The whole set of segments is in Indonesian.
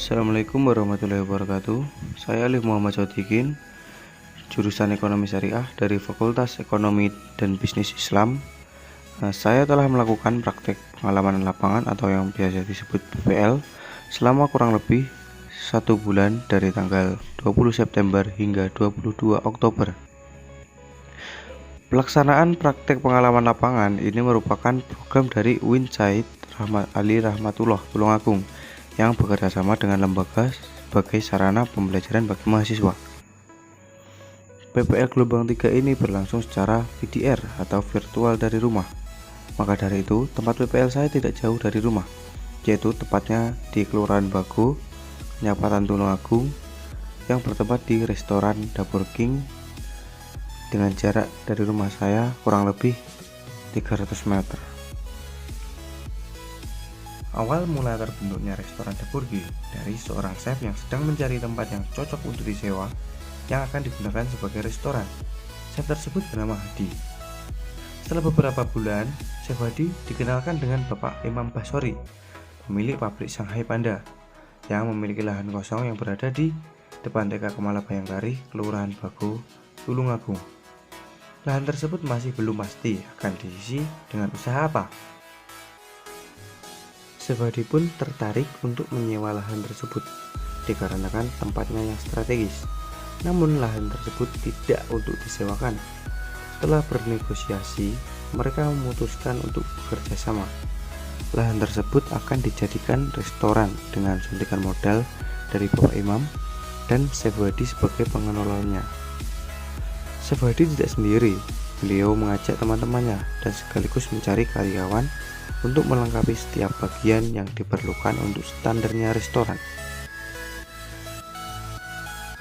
Assalamualaikum warahmatullahi wabarakatuh. Saya Alif Muhammad Sotikin, jurusan Ekonomi Syariah dari Fakultas Ekonomi dan Bisnis Islam. Saya telah melakukan praktek pengalaman lapangan atau yang biasa disebut PPL selama kurang lebih 1 bulan dari tanggal 20 September hingga 22 Oktober. Pelaksanaan praktek pengalaman lapangan ini merupakan program dari UIN Said Ali Rahmatullah Tulungagung yang bekerja sama dengan lembaga sebagai sarana pembelajaran bagi mahasiswa. PPL gelombang 3 ini berlangsung secara VDR atau virtual dari rumah. Maka dari itu, tempat PPL saya tidak jauh dari rumah, yaitu tepatnya di Kelurahan Bago, Kecamatan Tulungagung, yang bertempat di restoran Dapur King dengan jarak dari rumah saya kurang lebih 300 meter. Awal mula terbentuknya restoran Dapur King dari seorang chef yang sedang mencari tempat yang cocok untuk disewa yang akan digunakan sebagai restoran. Chef tersebut bernama Hadi. Setelah beberapa bulan, Chef Hadi dikenalkan dengan Bapak Imam Basori, pemilik pabrik Shanghai Panda, yang memiliki lahan kosong yang berada di depan TK Kemala Bayangkari, Kelurahan Bago, Tulungagung. Lahan tersebut masih belum pasti akan diisi dengan usaha apa. Chef Hadi pun tertarik untuk menyewa lahan tersebut dikarenakan tempatnya yang strategis. Namun lahan tersebut tidak untuk disewakan. Setelah bernegosiasi, mereka memutuskan untuk bekerja sama. Lahan tersebut akan dijadikan restoran dengan suntikan modal dari Bapak Imam dan Chef Hadi sebagai pengelolanya. Chef Hadi tidak sendiri, beliau mengajak teman-temannya dan sekaligus mencari karyawan untuk melengkapi setiap bagian yang diperlukan untuk standarnya restoran.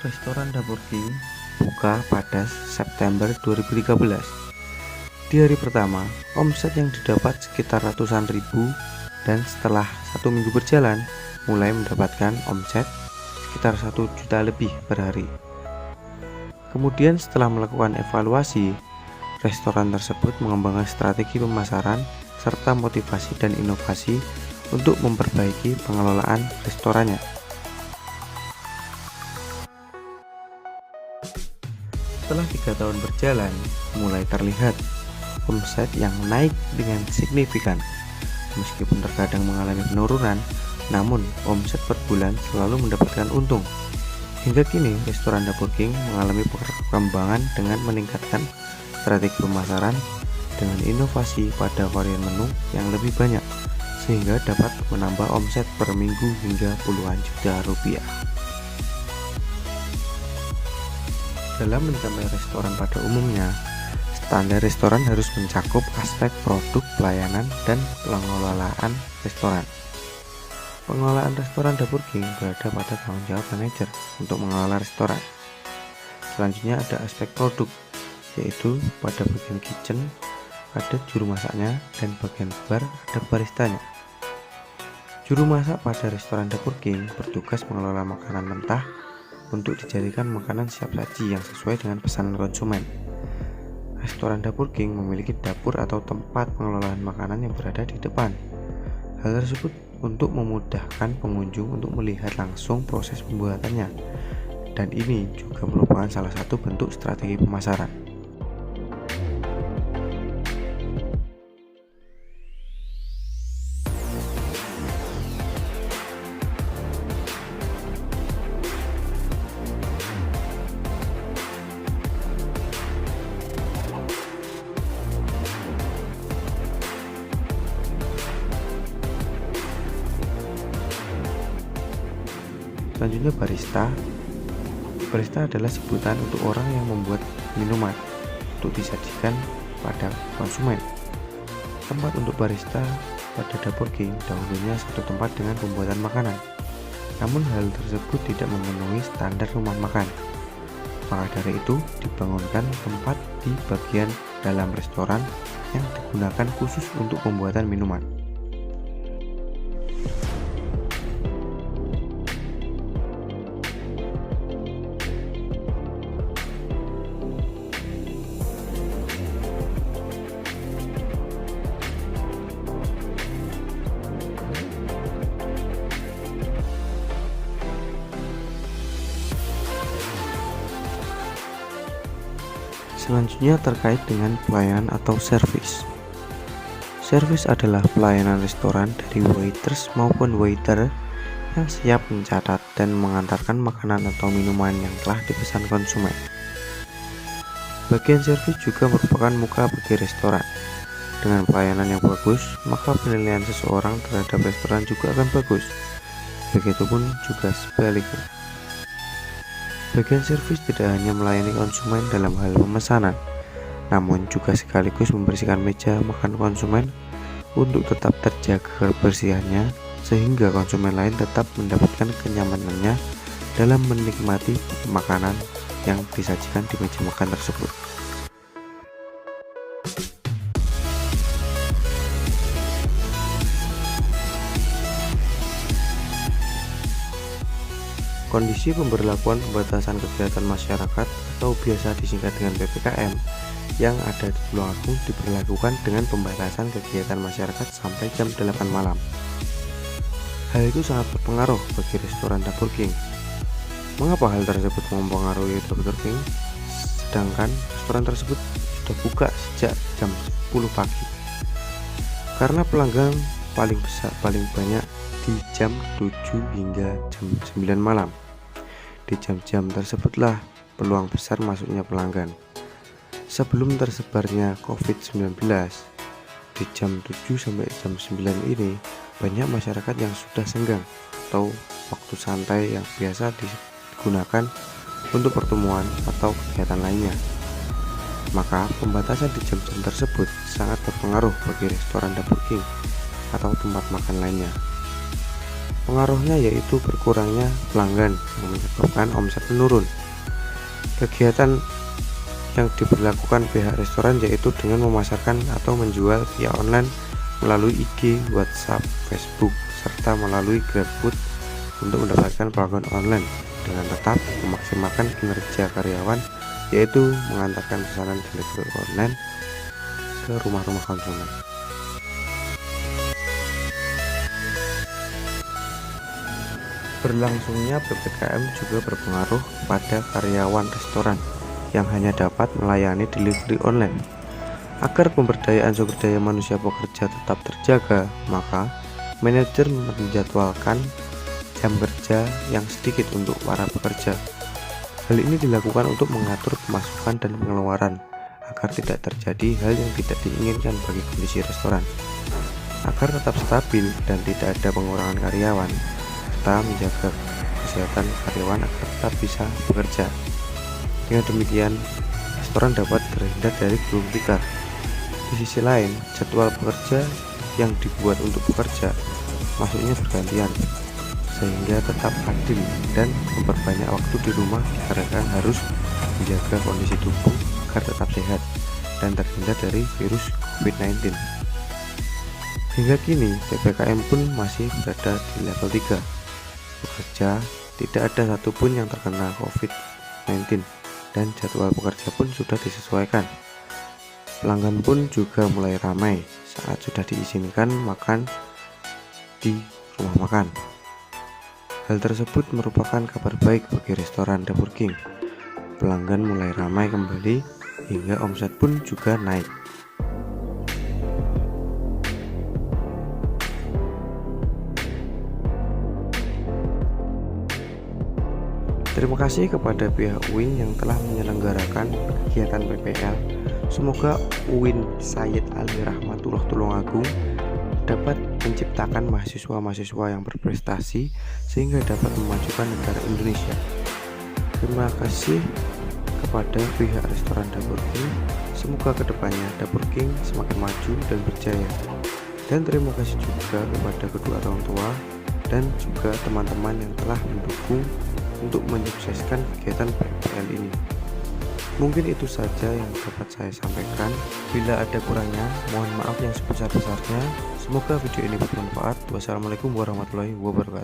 Restoran Dapur King buka pada September 2013. Di hari pertama, omset yang didapat sekitar ratusan ribu dan setelah 1 minggu berjalan, mulai mendapatkan omset sekitar 1 juta lebih per hari. Kemudian setelah melakukan evaluasi, restoran tersebut mengembangkan strategi pemasaran serta motivasi dan inovasi untuk memperbaiki pengelolaan restorannya. Setelah 3 tahun berjalan, mulai terlihat omset yang naik dengan signifikan. Meskipun terkadang mengalami penurunan, namun omset per bulan selalu mendapatkan untung. Hingga kini, restoran Dapur King mengalami perkembangan dengan meningkatkan strategi pemasaran dengan inovasi pada varian menu yang lebih banyak, sehingga dapat menambah omset per minggu hingga puluhan juta rupiah. Dalam mencapai restoran pada umumnya, standar restoran harus mencakup aspek produk, pelayanan, dan pengelolaan restoran. Pengelolaan restoran Dapur King berada pada tanggung jawab manajer untuk mengelola restoran. Selanjutnya ada aspek produk, yaitu pada bagian kitchen ada juru masaknya dan bagian bar ada baristanya. Juru masak pada restoran Dapur King bertugas mengelola makanan mentah untuk dijadikan makanan siap saji yang sesuai dengan pesanan konsumen. Restoran Dapur King memiliki dapur atau tempat pengelolaan makanan yang berada di depan. Hal tersebut untuk memudahkan pengunjung untuk melihat langsung proses pembuatannya, dan ini juga merupakan salah satu bentuk strategi pemasaran. Selanjutnya barista. Barista adalah sebutan untuk orang yang membuat minuman untuk disajikan pada konsumen. Tempat untuk barista pada Dapur King dahulunya satu tempat dengan pembuatan makanan. Namun hal tersebut tidak memenuhi standar rumah makan. Maka dari itu dibangunkan tempat di bagian dalam restoran yang digunakan khusus untuk pembuatan minuman. Selanjutnya terkait dengan pelayanan atau servis. Servis adalah pelayanan restoran dari waiters maupun waiter yang siap mencatat dan mengantarkan makanan atau minuman yang telah dipesan konsumen. Bagian servis juga merupakan muka bagi restoran. Dengan pelayanan yang bagus, maka penilaian seseorang terhadap restoran juga akan bagus. Begitupun juga sebaliknya. Bagian servis tidak hanya melayani konsumen dalam hal pemesanan, namun juga sekaligus membersihkan meja makan konsumen untuk tetap terjaga kebersihannya, sehingga konsumen lain tetap mendapatkan kenyamanannya dalam menikmati makanan yang disajikan di meja makan tersebut. Kondisi pemberlakuan pembatasan kegiatan masyarakat atau biasa disingkat dengan PPKM yang ada di Tulungagung diberlakukan dengan pembatasan kegiatan masyarakat sampai jam 8 malam. Hal itu sangat berpengaruh bagi restoran Dapur King. Mengapa hal tersebut mempengaruhi Dapur King? Sedangkan restoran tersebut sudah buka sejak jam 10 pagi. Karena pelanggan paling banyak di jam 7 hingga jam 9 malam. Di jam-jam tersebutlah peluang besar masuknya pelanggan. Sebelum tersebarnya COVID-19, di jam 7 sampai jam 9 ini banyak masyarakat yang sudah senggang atau waktu santai yang biasa digunakan untuk pertemuan atau kegiatan lainnya. Maka pembatasan di jam-jam tersebut sangat berpengaruh bagi restoran Dapur King atau tempat makan lainnya. Pengaruhnya yaitu berkurangnya pelanggan yang menyebabkan omset menurun. Kegiatan yang diberlakukan pihak restoran yaitu dengan memasarkan atau menjual via online melalui IG, WhatsApp, Facebook, serta melalui GrabFood untuk mendapatkan pelanggan online dengan tetap memaksimalkan kinerja karyawan, yaitu mengantarkan pesanan delivery online ke rumah-rumah konsumen. Berlangsungnya PPKM juga berpengaruh pada karyawan restoran yang hanya dapat melayani delivery online. Agar pemberdayaan sumber daya manusia pekerja tetap terjaga, maka manajer menjadwalkan jam kerja yang sedikit untuk para pekerja. Hal ini dilakukan untuk mengatur pemasukan dan pengeluaran agar tidak terjadi hal yang tidak diinginkan bagi kondisi restoran. Agar tetap stabil dan tidak ada pengurangan karyawan, serta menjaga kesehatan karyawan agar tetap bisa bekerja. Dengan demikian, restoran dapat terhindar dari gulung tikar. Di sisi lain, jadwal pekerja yang dibuat untuk bekerja masuknya bergantian, sehingga tetap adil dan memperbanyak waktu di rumah dikarenakan harus menjaga kondisi tubuh agar tetap sehat dan terhindar dari virus COVID-19. Hingga kini, PPKM pun masih berada di level 3. Pekerja tidak ada satupun yang terkena COVID-19 dan jadwal pekerja pun sudah disesuaikan. Pelanggan pun juga mulai ramai saat sudah diizinkan makan di rumah makan. Hal tersebut merupakan kabar baik bagi restoran Dapur King. Pelanggan mulai ramai kembali hingga omset pun juga naik. Terima kasih kepada pihak UIN yang telah menyelenggarakan kegiatan PPL. Semoga UIN Sayyid Ali Rahmatullah Tulungagung dapat menciptakan mahasiswa-mahasiswa yang berprestasi sehingga dapat memajukan negara Indonesia. Terima kasih kepada pihak restoran Dapur King. Semoga kedepannya Dapur King semakin maju dan berjaya. Dan terima kasih juga kepada kedua orang tua dan juga teman-teman yang telah mendukung untuk menyukseskan kegiatan PPL ini. Mungkin itu saja yang dapat saya sampaikan. Bila ada kurangnya, mohon maaf yang sebesar-besarnya. Semoga video ini bermanfaat. Wassalamualaikum warahmatullahi wabarakatuh.